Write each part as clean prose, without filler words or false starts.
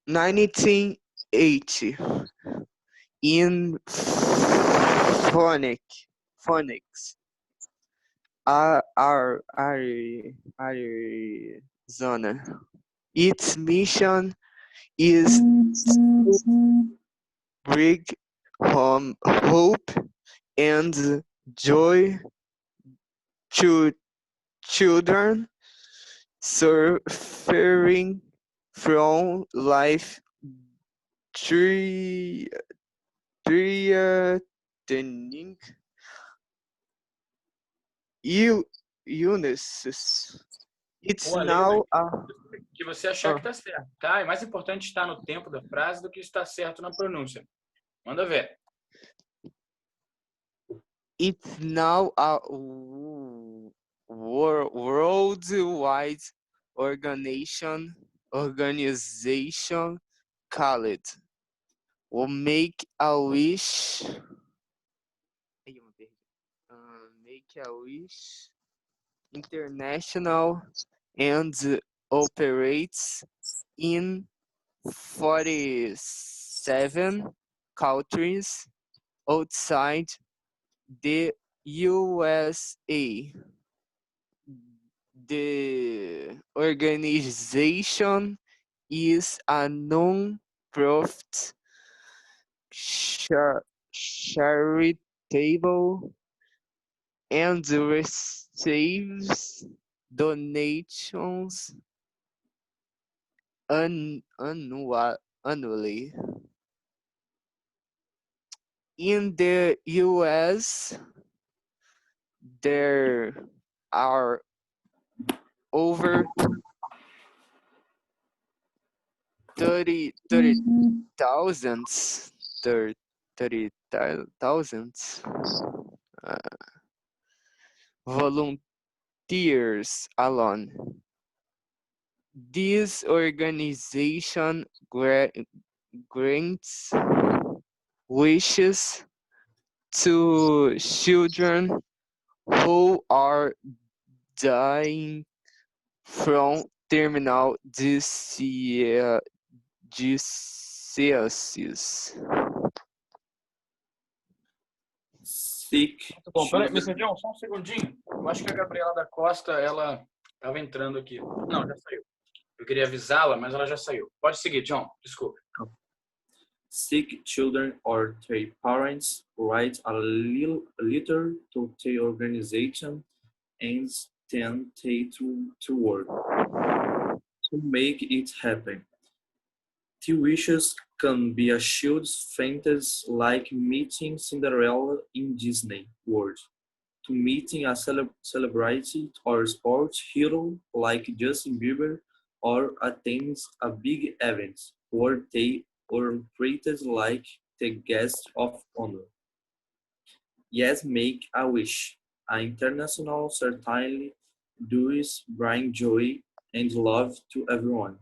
1980 in phonics, Arizona. Its mission is to bring hope and joy to children suffering from life threatening illnesses. It's Boa, leia now que você achar que está certo, tá? É mais importante estar no tempo da frase do que estar certo na pronúncia. Manda ver. it's now a worldwide organization called will make a wish. Make a wish International and operates in 47 countries outside the USA. The organization is a non-profit charitable and receives donations annually. In the US, there are over 30,000 volunteers alone. This organization grants wishes to children who are dying from terminal diseases. Sick Muito bom. Peraí, children. Mr. John, só um segundinho. Eu acho que a Gabriela da Costa, ela estava entrando aqui. Não, já saiu. Eu queria avisá-la, mas ela já saiu. Pode seguir, John. Desculpe. Sick children or their parents write a letter to the organization and then they to work to make it happen. The wishes can be a child's fantasy like meeting Cinderella in Disney World, to meeting a celebrity or sports hero like Justin Bieber, or attends a big event where they are treated like the guest of honor. Yes, make a wish. An international certainly does bring joy and love to everyone,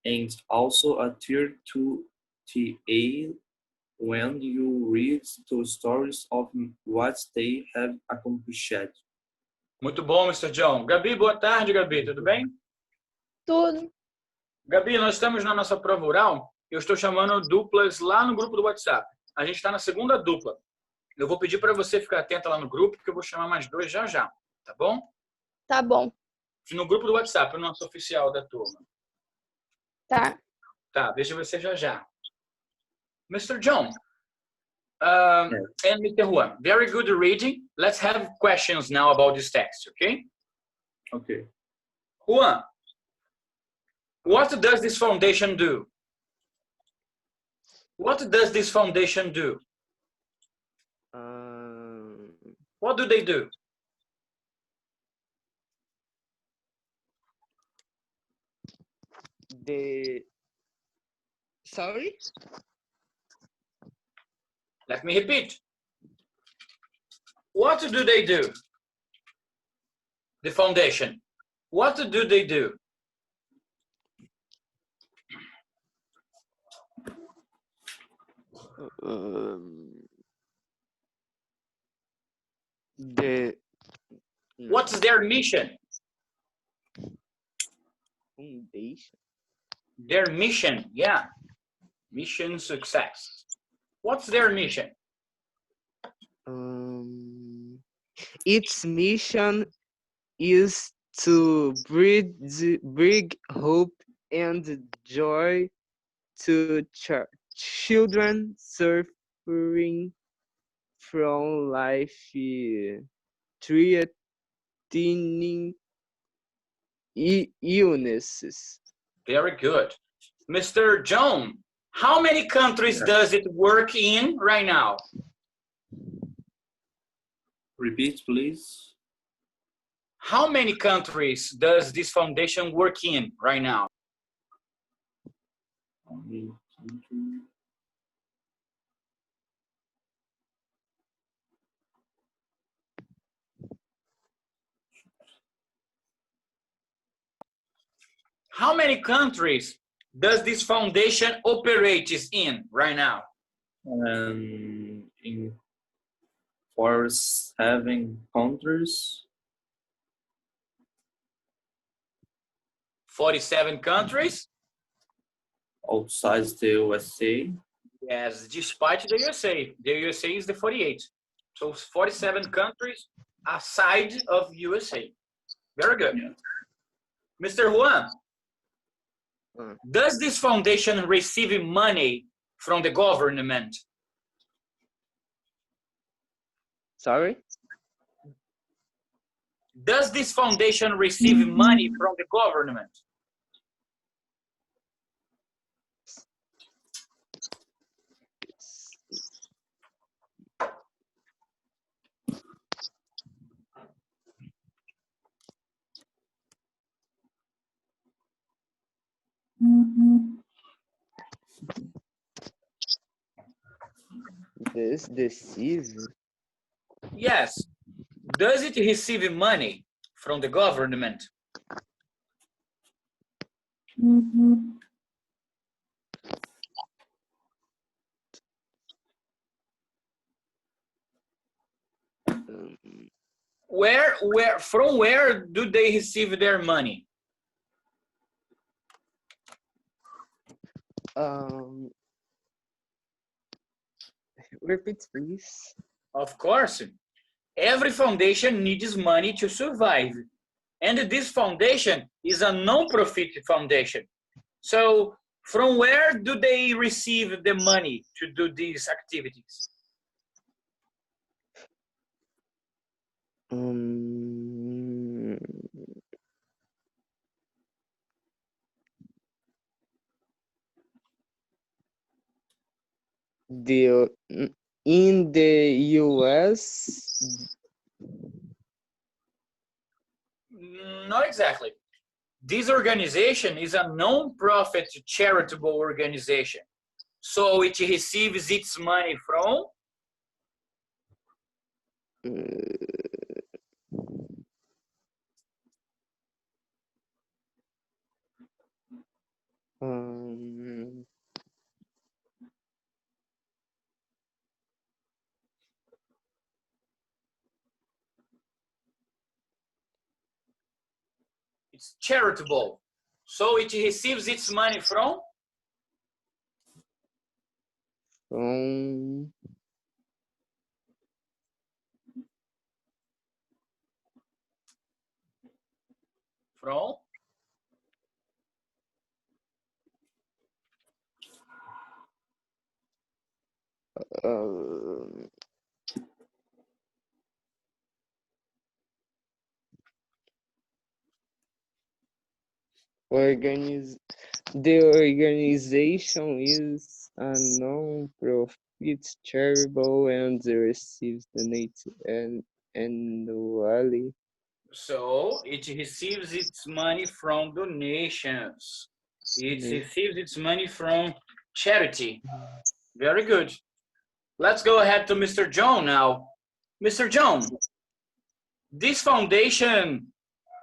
and also a tear to the eye when you read the stories of what they have accomplished. Muito bom, Mr. John. Gabi, boa tarde, Gabi. Tudo bem? Tudo. Gabi, nós estamos na nossa prova oral. Eu estou chamando duplas lá no grupo do WhatsApp. A gente está na segunda dupla. Eu vou pedir para você ficar atenta lá no grupo, porque eu vou chamar mais dois já já. Tá bom? Tá bom. No grupo do WhatsApp, o nosso oficial da turma. Tá. Tá, vejo você já já. Mr. John and Mr. Juan, very good reading. Let's have questions now about this text, okay? Okay. Juan, what does this foundation do? What does this foundation do? What do they do? Sorry? Let me repeat. What do they do? The foundation. What do they do? No. What's their mission? Foundation. Their mission, yeah. Mission success. What's their mission? Its mission is to bring hope and joy to children suffering from life threatening illnesses. Very good. Mr. John, how many countries does it work in right now? Repeat, please. How many countries does this foundation work in right now? How many countries does this foundation operates in right now? In 47 countries. 47 countries? Outside the USA. Yes, despite the USA. The USA is the 48. So 47 countries aside of USA. Very good. Yeah. Mr. Juan, does this foundation receive money from the government? Sorry? Does this foundation receive money from the government? This deceive? Yes. Does it receive money from the government? From where do they receive their money? Repeat, please. Of course. Every foundation needs money to survive. And this foundation is a non-profit foundation. So from where do they receive the money to do these activities? In the US? Not exactly. This organization is a non-profit charitable organization. So it receives its money from? It's charitable. So it receives its money from? From the organization is a non-profit charitable and receives donations annually. So it receives its money from donations. It receives its money from charity. Very good. Let's go ahead to Mr. John now. Mr. John, this foundation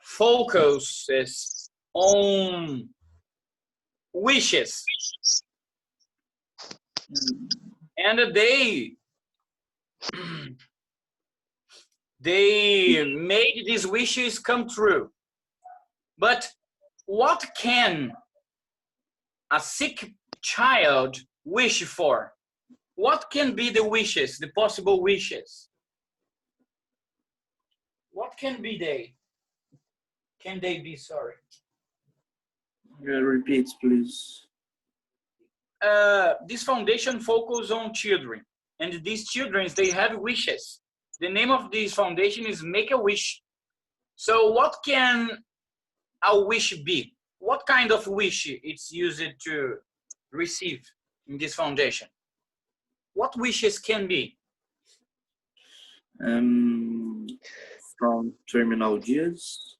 focuses on wishes. And they made these wishes come true. But what can a sick child wish for? What can be the wishes, the possible wishes? What can be they? Can they be, sorry? Repeat, please. This foundation focuses on children, and these children, they have wishes. The name of this foundation is Make a Wish. So what can a wish be? What kind of wish it's used to receive in this foundation? What wishes can be? From terminal disease.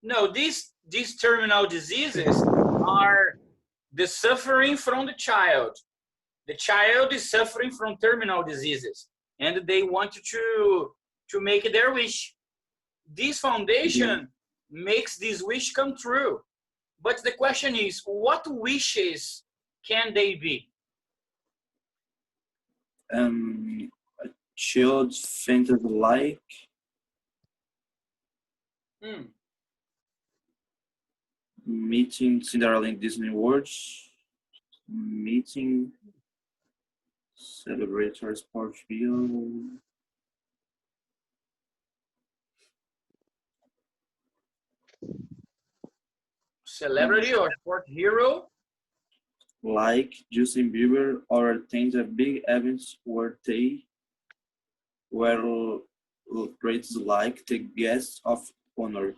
No, these terminal diseases are the suffering from the child. The child is suffering from terminal diseases, and they want to make their wish. This foundation makes this wish come true. But the question is, what wishes can they be? A child's fantasy like. Meeting Cinderella in Disney World. Meeting celebratory sports field. Celebrity or sport hero? Like Justin Bieber, or attend a big event where they were rated like the guest of honor.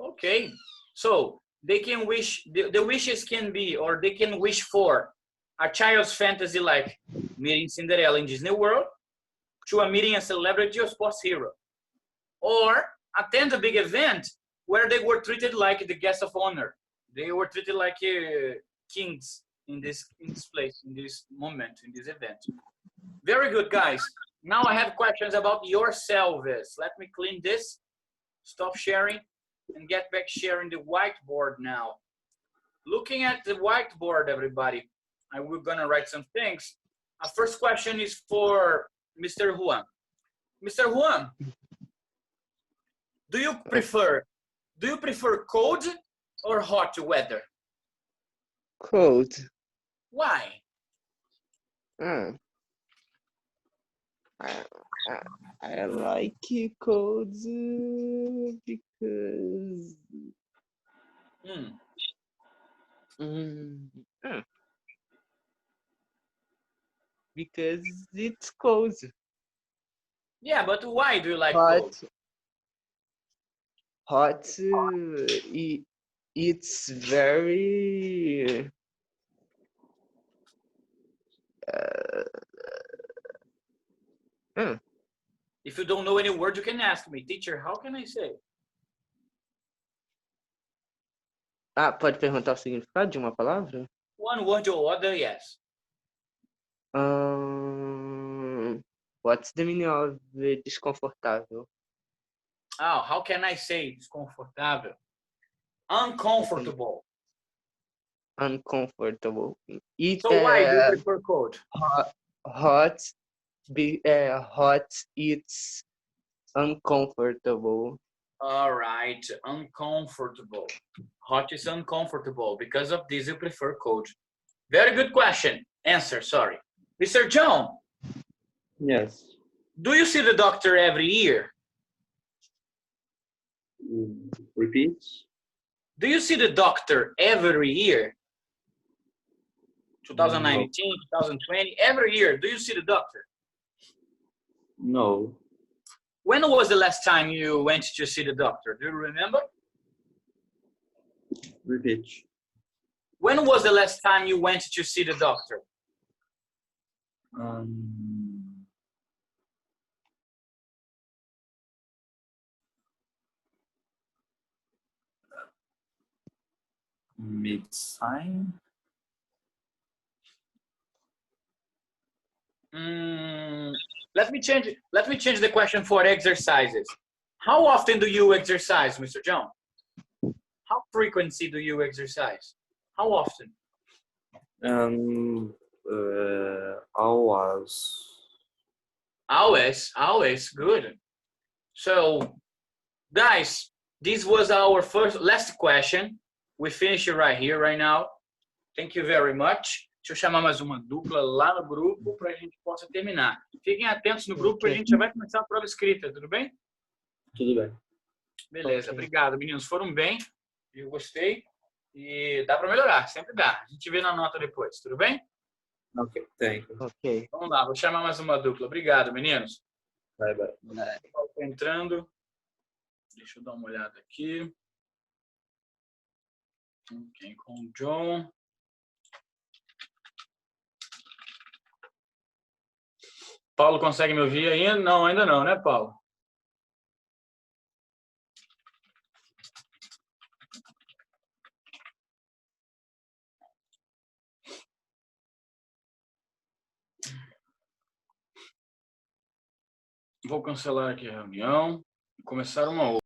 Okay, so they can wish, the wishes can be, or they can wish for a child's fantasy like meeting Cinderella in Disney World, to a meeting a celebrity or sports hero, or attend a big event where they were treated like the guest of honor. They were treated like kings in this place, in this moment, in this event. Very good, guys. Now I have questions about yourselves. Let me clean this, stop sharing, and get back sharing the whiteboard now. Looking at the whiteboard, everybody, we're gonna write some things. Our first question is for Mr. Juan. Mr. Juan, do you prefer cold or hot weather? Cold. Why? I like cold because because it's cold. Yeah, but why do you like Hot. cold? Hot. It's very. If you don't know any word, you can ask me. Teacher, how can I say? Pode perguntar o significado de uma palavra? One word or other, yes. What's the meaning of desconfortável? Oh, how can I say desconfortável? Uncomfortable. Uncomfortable. So why do you prefer cold? Hot. Hot. It's uncomfortable. All right, uncomfortable. Hot is uncomfortable. Because of this, you prefer cold. Very good question. Answer, sorry. Mr. John. Yes. Do you see the doctor every year? Repeat. Do you see the doctor every year? 2019, 2020, every year. Do you see the doctor? No. When was the last time you went to see the doctor? Do you remember? Repeat. When was the last time you went to see the doctor? Medicine. Let me change the question for exercises. How often do you exercise, Mr. John? How frequency do you exercise? How often? Always. Always, good. So, guys, this was our last question. We finish right here, right now. Thank you very much. Deixa eu chamar mais uma dupla lá no grupo para a gente possa terminar. Fiquem atentos no grupo, a gente já vai começar a prova escrita, tudo bem? Tudo bem. Beleza, Ok. obrigado, meninos. Foram bem, eu gostei. E dá para melhorar, sempre dá. A gente vê na nota depois, tudo bem? Ok, thank you. Ok. Vamos lá, vou chamar mais uma dupla. Obrigado, meninos. Bye bye. Tá entrando. Deixa eu dar uma olhada aqui. Ok, com o John. Paulo consegue me ouvir ainda? Não, ainda não, né, Paulo? Vou cancelar aqui a reunião e começar uma outra.